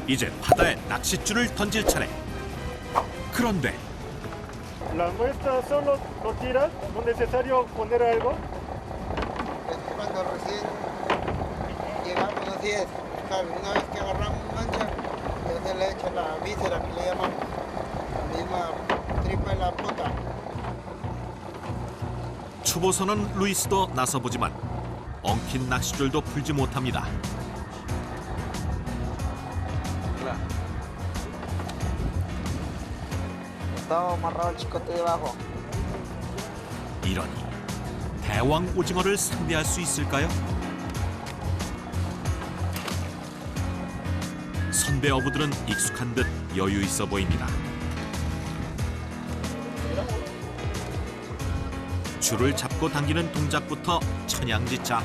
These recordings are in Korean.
이제 바다에 낚싯줄을 던질 차례. 그런데 ¿La muestra solo lo tiras? ¿No es necesario poner algo? Cuando recién llegamos así es, ¿sabes? Una vez que agarramos mancha, ya se le echa la víscera que le llaman, la misma tripa en la punta. 초보선은 루이스도 나서보지만 엉킨 낚싯줄도 풀지 못합니다. Estaba amarrado el chicote debajo. 이러니 대왕 오징어를 상대할 수 있을까요? 선배 어부들은 익숙한 듯 여유 있어 보입니다. 줄을 잡고 당기는 동작부터 천양지차.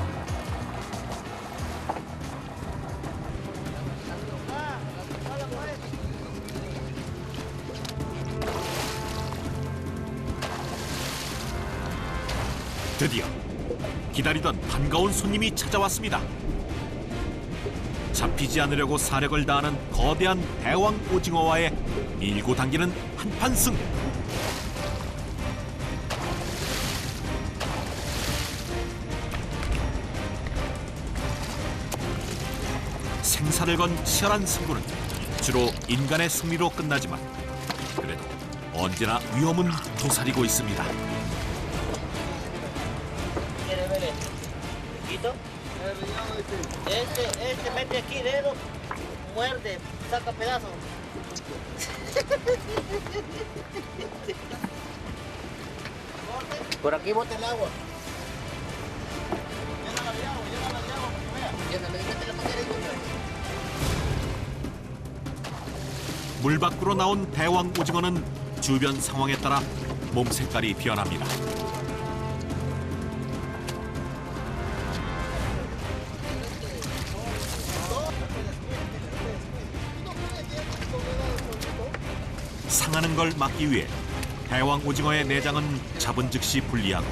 드디어 기다리던 반가운 손님이 찾아왔습니다. 잡히지 않으려고 사력을 다하는 거대한 대왕 오징어와의 밀고 당기는 한판 승. 생사를 건 치열한 승부는 주로 인간의 승리로 끝나지만 그래도 언제나 위험은 도사리고 있습니다. Este mete aquí dedo, muerde, saca pedazo. Por aquí bota el agua. Llénala de agua, porque vea. Llénala, métele la manguera y bota. 물 밖으로 나온 대왕 오징어는 주변 상황에 따라 몸 색깔이 변합니다. 상하는 걸 막기 위해 대왕 오징어의 내장은 잡은 즉시 분리하고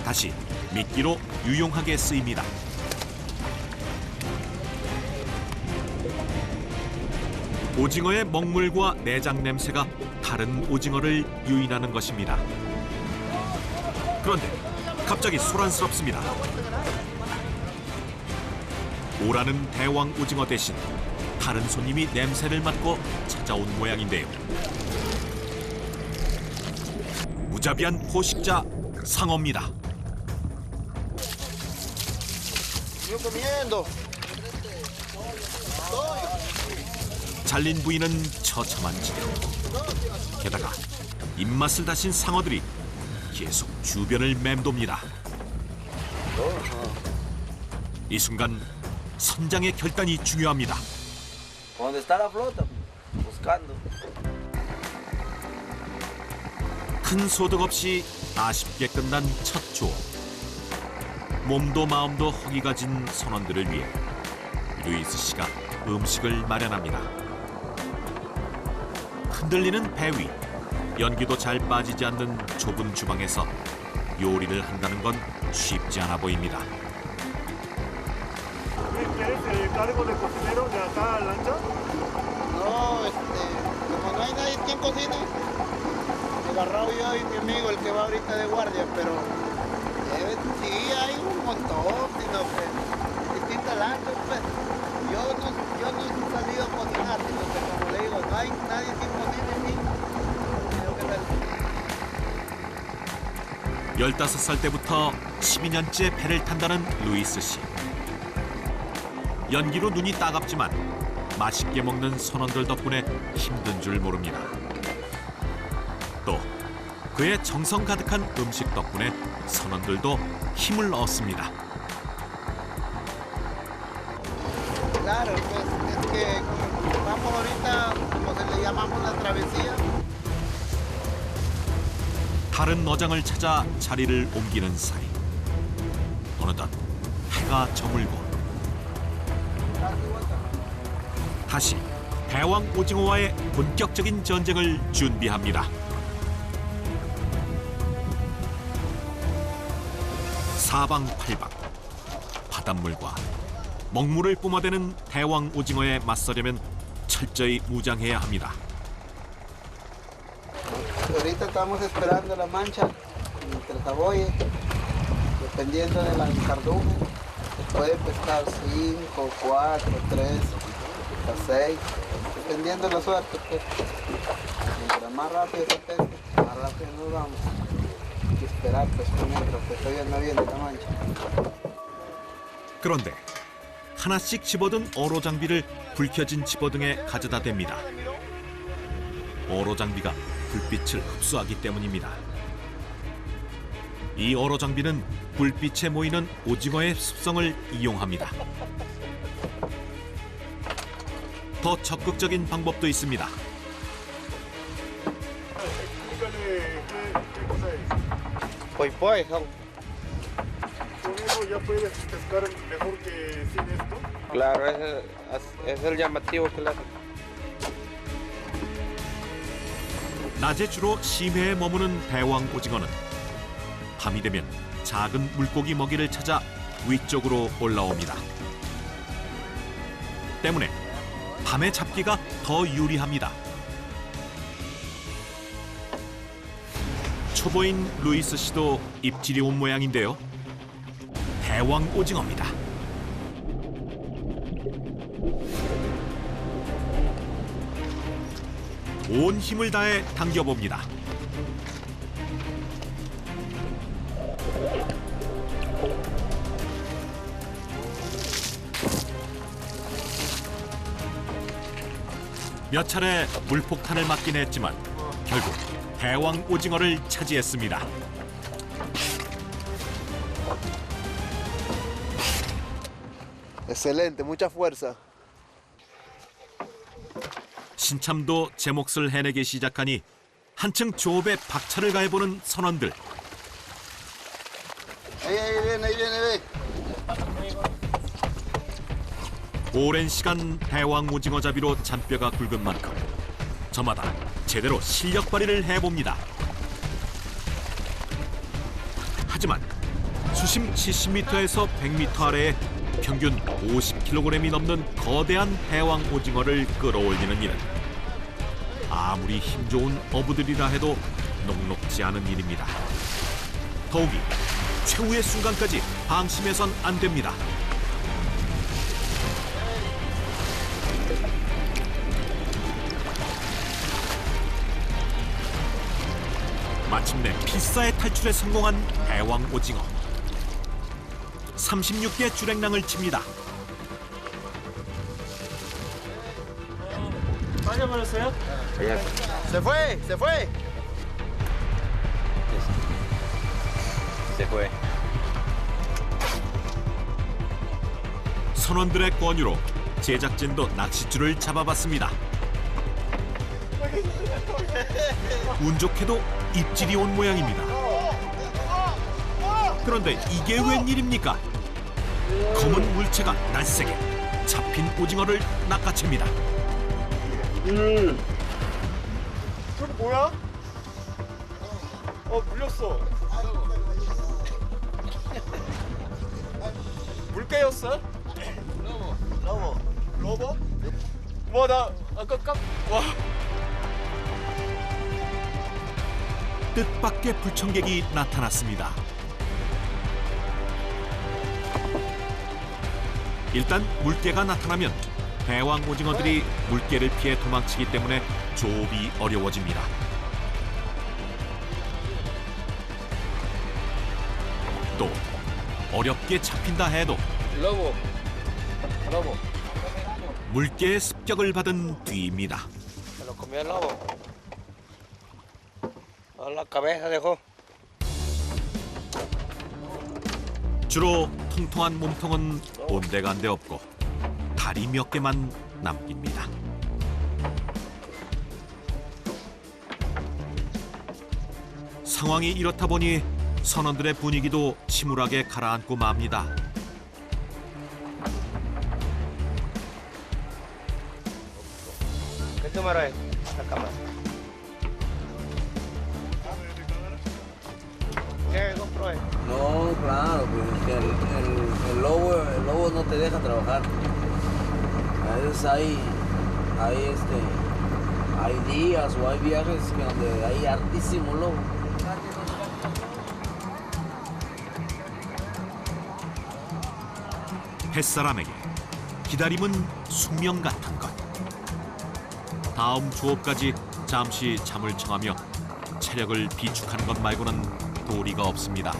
다시 미끼로 유용하게 쓰입니다. 오징어의 먹물과 내장 냄새가 다른 오징어를 유인하는 것입니다. 그런데 갑자기 소란스럽습니다. 오라는 대왕 오징어 대신 다른 손님이 냄새를 맡고 찾아온 모양인데요. 무자비한 포식자 상어입니다. 잘린 부위는 처참한 지경. 게다가 입맛을 다신 상어들이 계속 주변을 맴돕니다. 이 순간 선장의 결단이 중요합니다. Donde está la flota, buscando. 큰 소득 없이 아쉽게 끝난 첫 조업. 몸도 마음도 허기가 진 선원들을 위해 루이스 씨가 음식을 마련합니다. 흔들리는 배 위, 연기도 잘 빠지지 않는 좁은 주방에서 요리를 한다는 건 쉽지 않아 보입니다. ¿Quieres el cargo de cocinero de acá a lancha? No, como no hay nadie quien cocine, agarrado yo y mi amigo, el que va ahorita de guardia, pero sí hay un montón, sino que distintas lanchas, pues. Yo no he salido a cocinar, sino que como le digo, no hay nadie quien cocine aquí. Tengo que 15살 때부터 12년째 배를 탄다는 루이스 씨. 연기로 눈이 따갑지만 맛있게 먹는 선원들 덕분에 힘든 줄 모릅니다. 또 그의 정성 가득한 음식 덕분에 선원들도 힘을 얻습니다. Claro, pues es que vamos ahorita, como se le llamamos la travesía. 다른 어장을 찾아 자리를 옮기는 사이 어느덧 해가 저물고 다시 대왕 오징어와의 본격적인 전쟁을 준비합니다. 사방팔방 바닷물과 먹물을 뿜어대는 대왕 오징어에 맞서려면 철저히 무장해야 합니다. Ahorita estamos esperando la mancha entre saboyes, dependiendo de la cardumen. Se puede pescar 5, 4, 3, hasta 6, dependiendo de la suerte. Pues. Mientras más rápido se pesca, más rápido nos vamos. Hay que esperar pues, mientras que todavía no viene la mancha. 그런데 하나씩 집어든 어로 장비를 불 켜진 집어등에 가져다 댑니다. 어로 장비가 불빛을 흡수하기 때문입니다. 이 어로 장비는 불빛에 모이는 오징어의 습성을 이용합니다. 더 적극적인 방법도 있습니다. Explícale qué cosa es. Poi poi, son. ¿Con eso ya puedes pescar mejor que sin esto? Claro, es el llamativo que le hace. 낮에 주로 심해에 머무는 대왕 오징어는 밤이 되면 작은 물고기 먹이를 찾아 위쪽으로 올라옵니다. 때문에 밤에 잡기가 더 유리합니다. 초보인 루이스 씨도 입질이 온 모양인데요. 대왕 오징어입니다. 온 힘을 다해 당겨봅니다. 몇 차례 물폭탄을 맞긴 했지만 결국 대왕 오징어를 차지했습니다. Excelente, mucha fuerza. 신참도 제 몫을 해내기 시작하니 한층 조업에 박차를 가해보는 선원들. Ahí viene, 오랜 시간 대왕 오징어 잡이로 잔뼈가 굵은 만큼 저마다 제대로 실력 발휘를 해봅니다. 하지만 수심 70m에서 100m 아래에 평균 50kg이 넘는 거대한 대왕 오징어를 끌어올리는 일은 아무리 힘 좋은 어부들이라 해도 녹록지 않은 일입니다. 더욱이 최후의 순간까지 방심해선 안 됩니다. 마침내 필사의 탈출에 성공한 대왕 오징어. 36개 주랭랑을 칩니다. 빠져버렸어요? Se fue, se fue. Se fue. 선원들의 권유로 제작진도 낚싯줄을 잡아봤습니다. 운 좋게도 입질이 온 모양입니다. 그런데 이게 웬일입니까? 검은 물체가 날쌔게 잡힌 오징어를 낚아챕니다. 저거 뭐야? 물렸어. 물개였어? 러버? 와, 나 아까 와. 뜻밖의 불청객이 나타났습니다. 일단 물개가 나타나면 대왕 오징어들이 물개를 피해 도망치기 때문에 조업이 어려워집니다. 또 어렵게 잡힌다 해도 Lobo. 물개의 습격을 받은 뒤입니다. Se lo comió el lobo. A la cabeza dejó. 주로 통통한 몸통은 온데간데 없고 다리 몇 개만 남깁니다. 상황이 이렇다 보니 선원들의 분위기도 침울하게 가라앉고 맙니다. ¿Qué número es la cámara? ¿Qué GoPro es? No, claro, pues que el lobo no te deja trabajar. A veces hay días o hay viajes que donde hay hartísimo lobo. 햇사람에게 기다림은 숙명 같은 것. 다음 조업까지 잠시 잠을 청하며 체력을 비축하는 것 말고는 도리가 없습니다.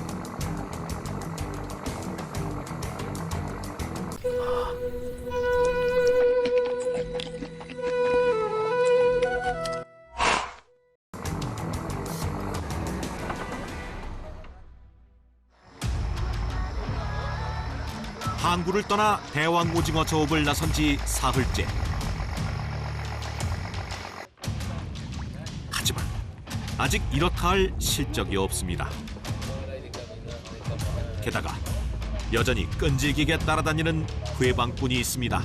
항구를 떠나 대왕오징어 조업을 나선 지 사흘째. 하지만 아직 이렇다 할 실적이 없습니다. 게다가 여전히 끈질기게 따라다니는 회방꾼이 있습니다.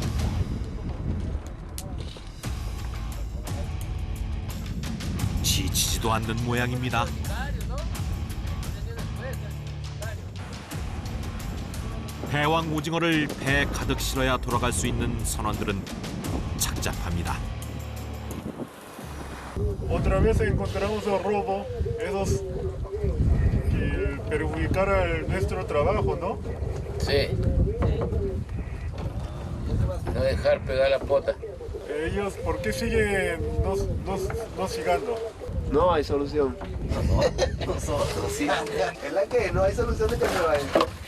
지치지도 않는 모양입니다. 대왕 오징어를 배 가득 실어야 돌아갈 수 있는 선원들은 착잡합니다. Otra vez encontramos el robo, esos que perjudicar a nuestro trabajo, ¿no? Sí. No dejar pegar la pota. Ellos, ¿por qué siguen no sigando? No hay solución. Nosotros, sí. Es la que no hay solución de que se vayan.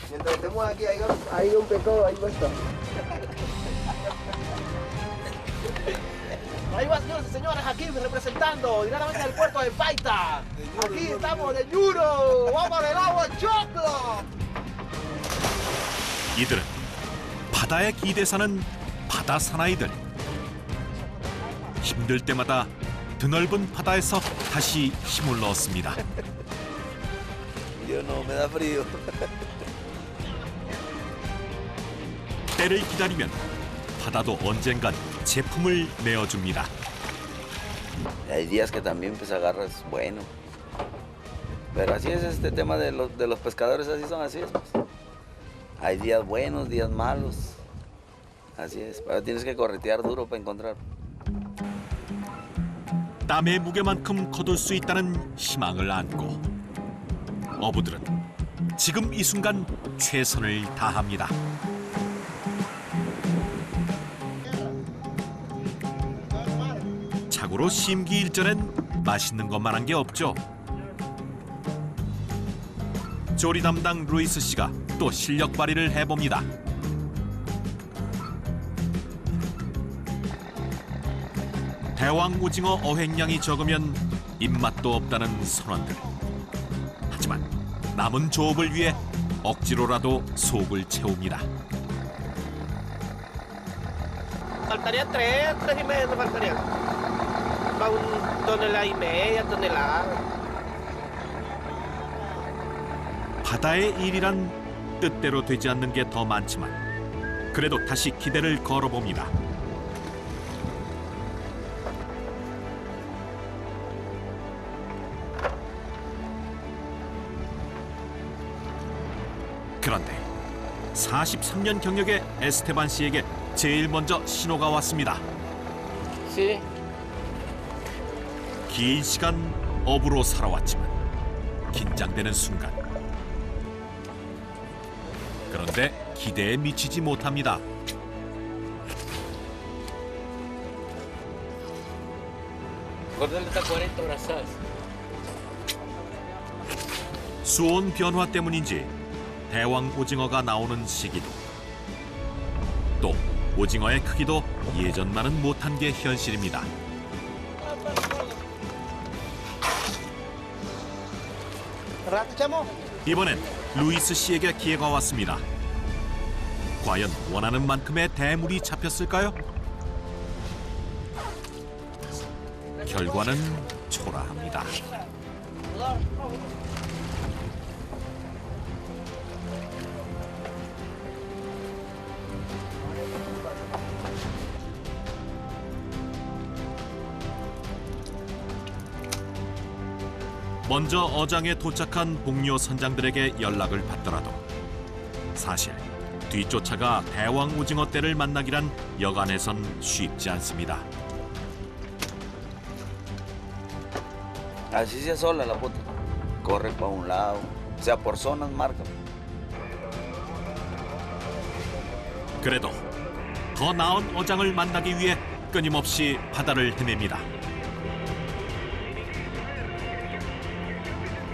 Mientras estemos aquí, hay un pecado, ahí va a estar. Ahí va, señores y señores, aquí representando directamente del puerto de Paita. Aquí estamos de Yuro. ¡Vamos al agua choclo! 이들은 바다의 기대 사는 바다 사나이들. 힘들 때마다 드넓은 바다에서 다시 힘을 넣었습니다. Yo no, me da frío. 때를 기다리면 바다도 언젠간 제품을 내어줍니다. Hay días que también pues agarras bueno. Pero así es este tema de los pescadores, así son, así es. Pues. Hay días buenos, días malos. Así es. Pero tienes que corretear duro para encontrar. 땀의 무게만큼 거둘 수 있다는 희망을 안고 어부들은 지금 이 순간 최선을 다합니다. 자고로 심기일전엔 맛있는 것만 한 게 없죠. 조리 담당 루이스 씨가 또 실력 발휘를 해봅니다. 대왕 오징어 어획량이 적으면 입맛도 없다는 선원들. 하지만 남은 조업을 위해 억지로라도 속을 채웁니다. Faltaría tres y medio, faltaría. Va un tonelada y media, tonelada. 바다의 일이란 뜻대로 되지 않는 게 더 많지만 그래도 다시 기대를 걸어봅니다. 그런데 43년 경력의 에스테반 씨에게 제일 먼저 신호가 왔습니다. Sí. 긴 시간 어부로 살아왔지만 긴장되는 순간. 그런데 기대에 미치지 못합니다. Cordel está 40 brazadas. 수온 변화 때문인지 대왕 오징어가 나오는 시기도 또 오징어의 크기도 예전만은 못한 게 현실입니다. ¿Rato, chamo? 이번엔 루이스 씨에게 기회가 왔습니다. 과연 원하는 만큼의 대물이 잡혔을까요? 결과는 초라합니다. 먼저 어장에 도착한 복료 선장들에게 연락을 받더라도 사실 뒤쫓아가 대왕 오징어 떼를 만나기란 여간해선 쉽지 않습니다. Así se sola la bota. Corre para un lado. O sea, por zonas marca. 그래도 더 나은 어장을 만나기 위해 끊임없이 바다를 헤맵니다.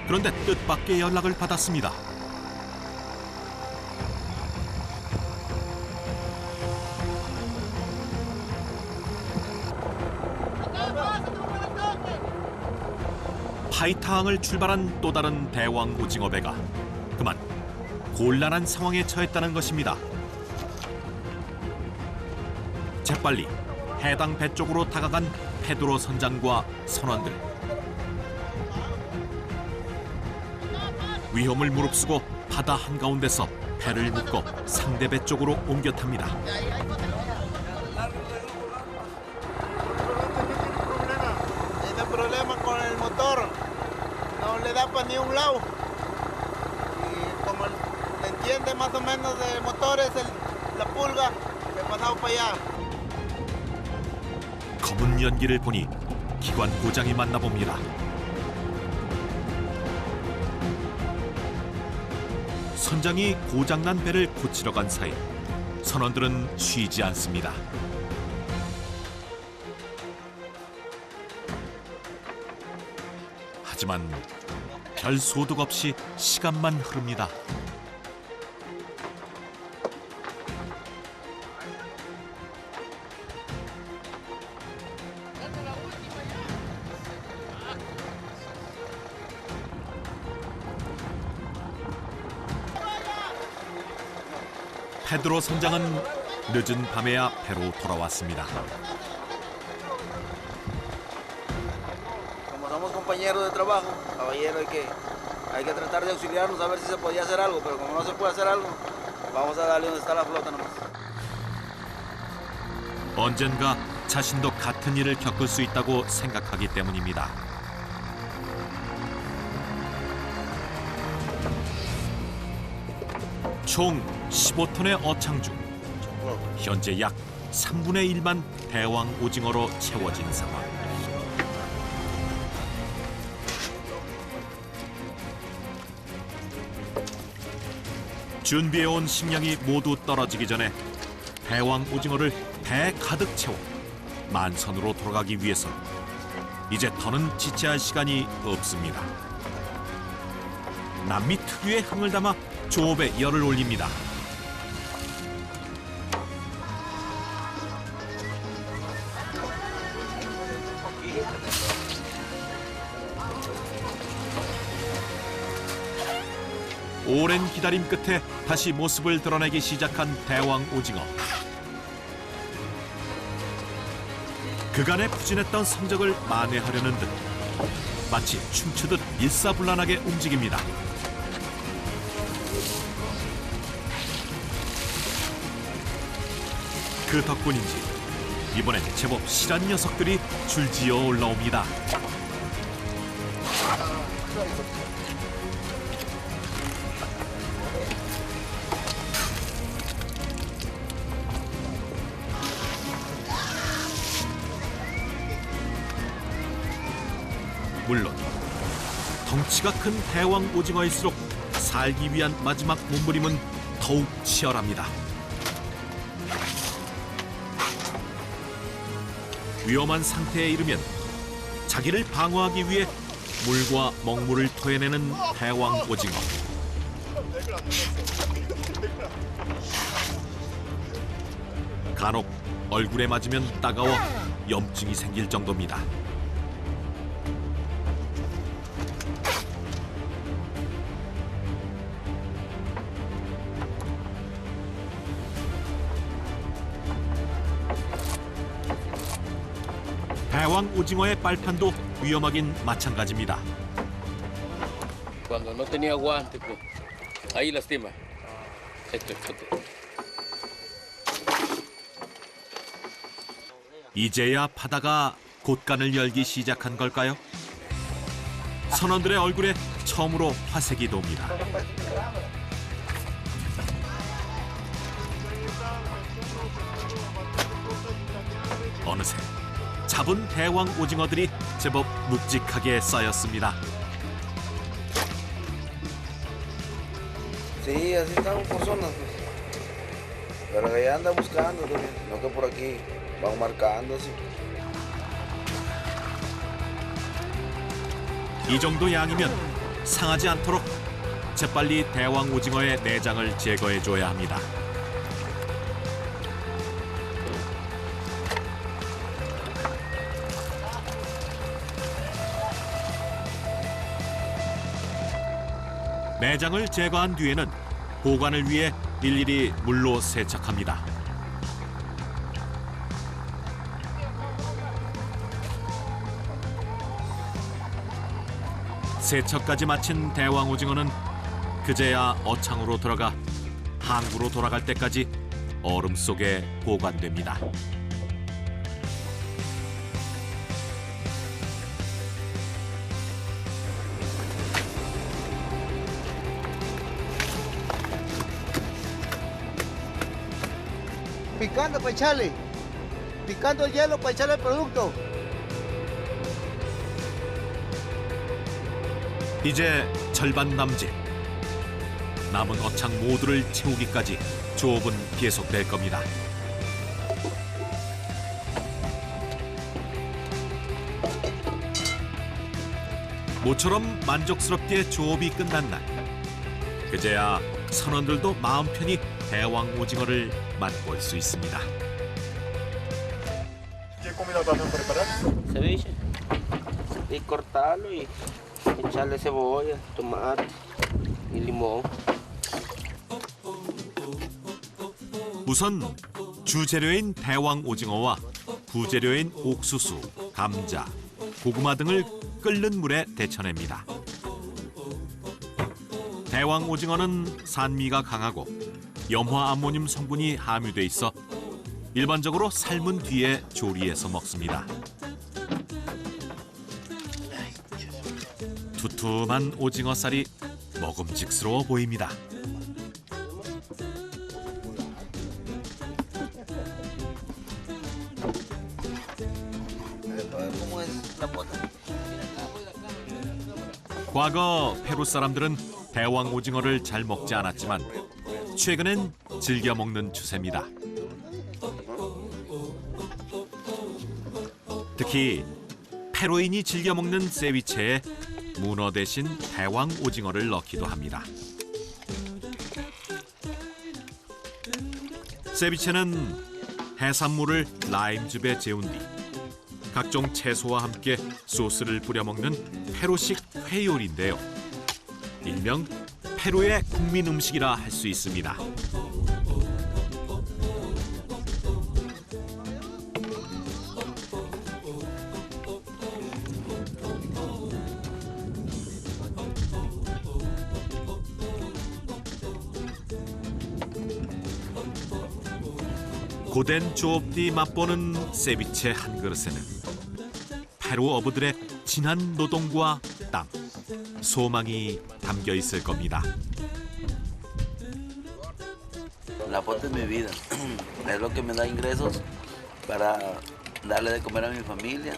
그런데 뜻밖의 연락을 받았습니다. 파이타항을 출발한 또 다른 대왕 오징어 배가 그만 곤란한 상황에 처했다는 것입니다. 재빨리 해당 배 쪽으로 다가간 페드로 선장과 선원들. 위험을 무릅쓰고 바다 한가운데서 배를 묶어 상대 배 쪽으로 옮겨 탑니다. Tiene problemas con el motor, no le da para ni un lado. Y como le entiende más o menos de motores, la pulga, le he pasado para allá. 검은 연기를 보니 기관 고장이 맞나 봅니다. 선장이 고장난 배를 고치러 간 사이 선원들은 쉬지 않습니다. 하지만 별 소득 없이 시간만 흐릅니다. 페드로 선장은 늦은 밤에야 배로 돌아왔습니다. Como somos compañeros de trabajo, caballero, hay que tratar de auxiliarnos a ver si se podía hacer algo, pero como no se puede hacer algo, vamos a darle donde está la flota nomás. 언젠가 자신도 같은 일을 겪을 수 있다고 생각하기 때문입니다. 총 15톤의 어창 중 현재 약 3분의 1만 대왕 오징어로 채워진 상황. 준비해온 식량이 모두 떨어지기 전에 대왕 오징어를 배 가득 채워 만선으로 돌아가기 위해서 이제 더는 지체할 시간이 없습니다. 남미 특유의 흥을 담아 조업에 열을 올립니다. 오랜 기다림 끝에 다시 모습을 드러내기 시작한 대왕 오징어. 그간의 부진했던 성적을 만회하려는 듯 마치 춤추듯 일사불란하게 움직입니다. 그 덕분인지 이번엔 제법 실한 녀석들이 줄지어 올라옵니다. 물론 덩치가 큰 대왕 오징어일수록 살기 위한 마지막 몸부림은 더욱 치열합니다. 위험한 상태에 이르면 자기를 방어하기 위해 물과 먹물을 토해내는 대왕 오징어. 간혹 얼굴에 맞으면 따가워 염증이 생길 정도입니다. 대왕 오징어의 빨판도 위험하긴 마찬가지입니다. Cuando no tenía guante, pues, ahí lastima. Esto. 이제야 바다가 곳간을 열기 시작한 걸까요? 선원들의 얼굴에 처음으로 화색이 돕니다. 어느새 잡은 대왕 오징어들이 제법 묵직하게 쌓였습니다. Sí, así estamos por zonas, pues. Pero ella anda buscando también, no que por aquí van marcando así. 이 정도 양이면 상하지 않도록 재빨리 대왕 오징어의 내장을 제거해줘야 합니다. 내장을 제거한 뒤에는 보관을 위해 일일이 물로 세척합니다. 세척까지 마친 대왕 오징어는 그제야 어창으로 들어가 항구로 돌아갈 때까지 얼음 속에 보관됩니다. Picando para echarle. Picando el hielo para echarle el producto. 이제 절반 남짓. 남은 어창 모두를 채우기까지 조업은 계속될 겁니다. 모처럼 만족스럽게 조업이 끝난 날. 그제야 선원들도 마음 편히 대왕 오징어를 맛볼 수 있습니다. ¿Qué comida vas a preparar? Ceviche. Y cortarlo y echarle cebolla, tomate y limón. 우선 주재료인 대왕 오징어와 부재료인 옥수수, 감자, 고구마 등을 끓는 물에 데쳐냅니다. 대왕 오징어는 산미가 강하고 염화 암모늄 성분이 함유돼 있어 일반적으로 삶은 뒤에 조리해서 먹습니다. 두툼한 오징어살이 먹음직스러워 보입니다. 과거 페루 사람들은 대왕 오징어를 잘 먹지 않았지만 최근엔 즐겨 먹는 추세입니다. 특히 페루인이 즐겨 먹는 세비체에 문어 대신 대왕 오징어를 넣기도 합니다. 세비체는 해산물을 라임즙에 재운 뒤 각종 채소와 함께 소스를 뿌려 먹는 페루식 회 요리인데요. 일명 페루의 국민 음식이라 할 수 있습니다. 고된 조업 뒤 맛보는 세비체 한 그릇에는 페루 어부들의 진한 노동과 땀, 소망이 담겨 있을 겁니다. La pota es mi vida. Es lo que me da ingresos para darle de comer a mi familia.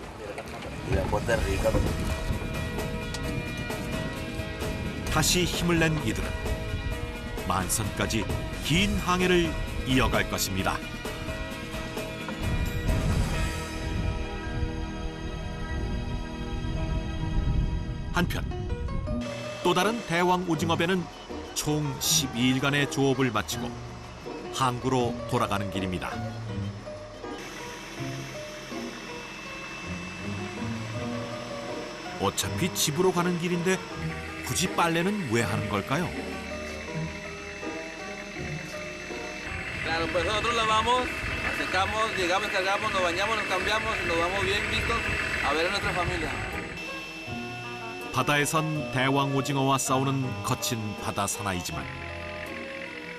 Y la pota es rica. 다시 힘을 낸 이들은 만선까지 긴 항해를 이어갈 것입니다. 한편 또 다른 대왕 오징어 배는 총 12일간의 조업을 마치고 항구로 돌아가는 길입니다. 어차피 집으로 가는 길인데 굳이 빨래는 왜 하는 걸까요? Claro, pues nosotros lavamos, secamos, llegamos, cargamos, nos bañamos, nos cambiamos y nos vamos bien vistos a ver a nuestra familia. 바다에선 대왕 오징어와 싸우는 거친 바다 사나이지만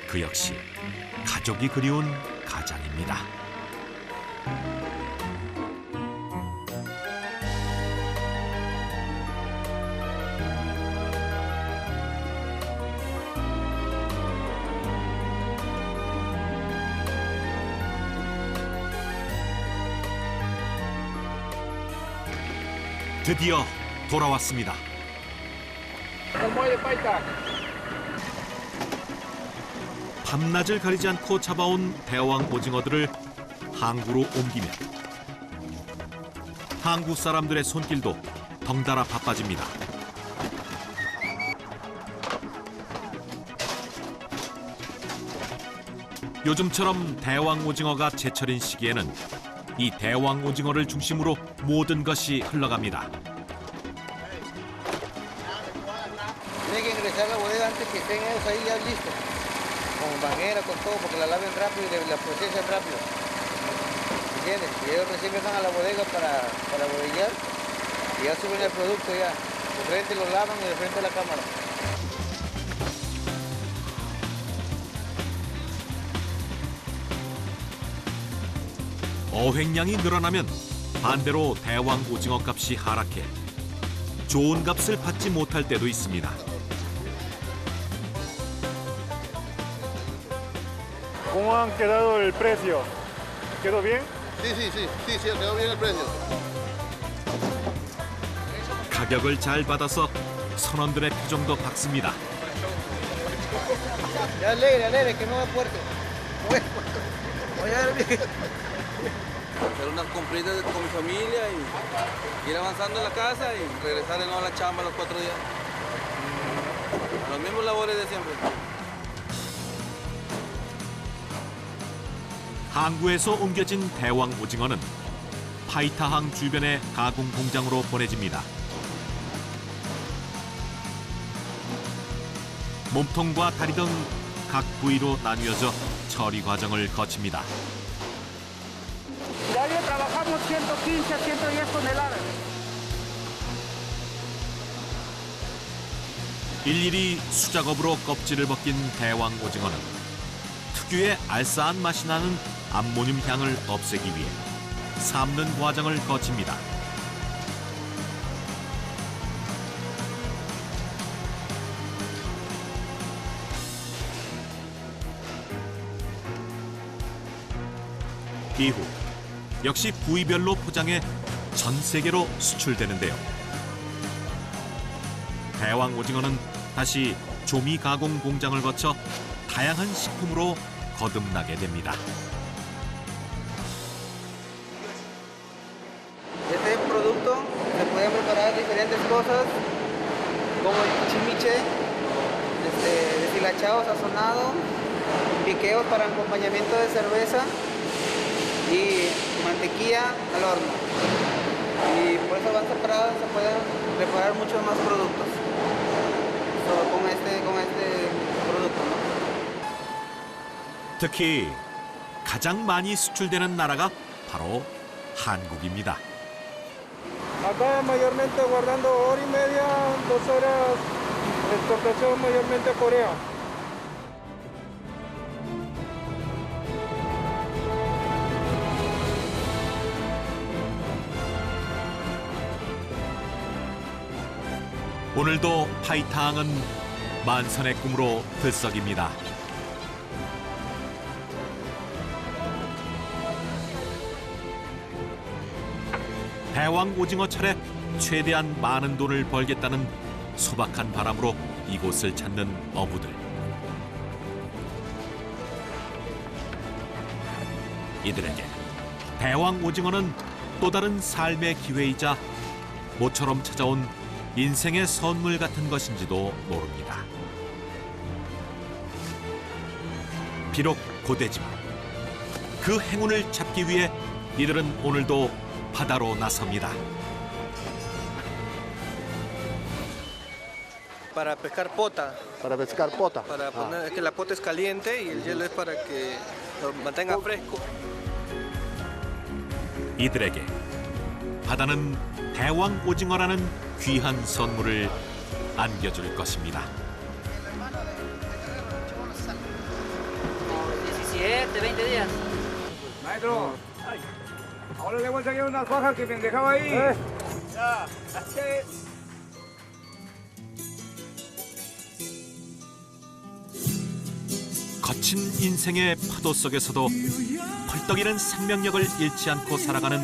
그 역시 가족이 그리운 가장입니다. 드디어 돌아왔습니다. 밤낮을 가리지 않고 잡아온 대왕 오징어들을 항구로 옮기면 항구 사람들의 손길도 덩달아 바빠집니다. 요즘처럼 대왕 오징어가 제철인 시기에는 이 대왕 오징어를 중심으로 모든 것이 흘러갑니다. Tiene que ingresar a la bodega antes que estén ellos ahí ya listos. Con bañera, con todo, porque la laven rápido y la procesan rápido. ¿Entiendes? Y ellos recién van a la bodega para bodellar y ya suben el producto ya. De frente lo lavan y de frente a la cámara. 어획량이 늘어나면 반대로 대왕 오징어 값이 하락해 좋은 값을 받지 못할 때도 있습니다. ¿Cómo han quedado el precio? ¿Quedó bien? Sí, quedó bien el precio. 가격을 잘 받아서 선원들의 표정도 밝습니다. Ya alegre, que no va fuerte. Voy a ver. Hacer unas compritas con mi familia y ir avanzando en la casa y regresar de nuevo a la chamba los 4 días. A los mismos labores de siempre. 항구에서 옮겨진 대왕 오징어는 파이타항 주변의 가공 공장으로 보내집니다. 몸통과 다리 등 각 부위로 나뉘어져 처리 과정을 거칩니다. Diario trabajamos 115 a 110 toneladas. 일일이 수작업으로 껍질을 벗긴 대왕 오징어는 특유의 알싸한 맛이 나는 암모늄 향을 없애기 위해 삶는 과정을 거칩니다. 이후 역시 부위별로 포장해 전 세계로 수출되는데요. 대왕 오징어는 다시 조미 가공 공장을 거쳐 다양한 식품으로 거듭나게 됩니다. Este producto se pueden preparar diferentes cosas como el chimiche, deshilachado, sazonado, piqueos para acompañamiento de cerveza y mantequilla al horno. Y por eso van separados, se pueden preparar muchos más productos con este producto, ¿no? 특히 가장 많이 수출되는 나라가 바로 한국입니다. Acá mayormente guardando hora y media, 2 horas, exportación mayormente a Corea. 오늘도 파이타항은 만선의 꿈으로 들썩입니다. 대왕 오징어 철에 최대한 많은 돈을 벌겠다는 소박한 바람으로 이곳을 찾는 어부들. 이들에게 대왕 오징어는 또 다른 삶의 기회이자 모처럼 찾아온 인생의 선물 같은 것인지도 모릅니다. 비록 고되지만 그 행운을 잡기 위해 이들은 오늘도 바다로 나섭니다. Para pescar pota. Para pescar pota. Para poner, es que la pota es caliente y el hielo es para que lo mantenga fresco. 이들에게 바다는 대왕 오징어라는 귀한 선물을 안겨줄 것입니다. 17, 20 días. Maestro, ahora le voy a sacar unas fajas que me dejaba ahí. Ya. 거친 인생의 파도 속에서도 펄떡이는 생명력을 잃지 않고 살아가는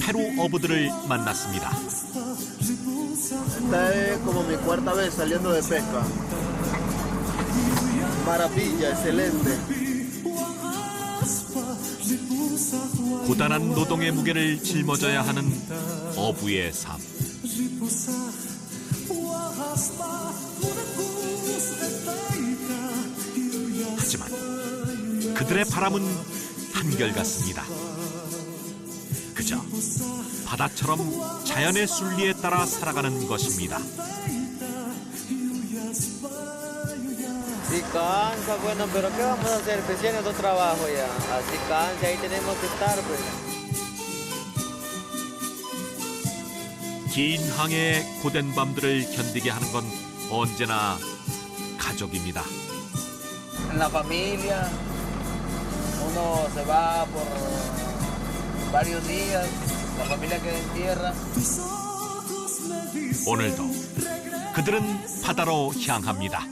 페루 어부들을 만났습니다. Esta es como mi cuarta vez saliendo de pesca. Maravilla, excelente. 고단한 노동의 무게를 짊어져야 하는 어부의 삶. 하지만 그들의 바람은 한결같습니다. 그저 바다처럼 자연의 순리에 따라 살아가는 것입니다. Si cansa, bueno, pero ¿qué vamos a hacer? Pues tiene otro trabajo ya. Así cansa, ahí tenemos que estar, pues. 긴 항해의 고된 밤들을 견디게 하는 건 언제나 가족입니다. En la familia, uno se va por varios días, la familia queda en tierra. 오늘도 그들은 바다로 향합니다.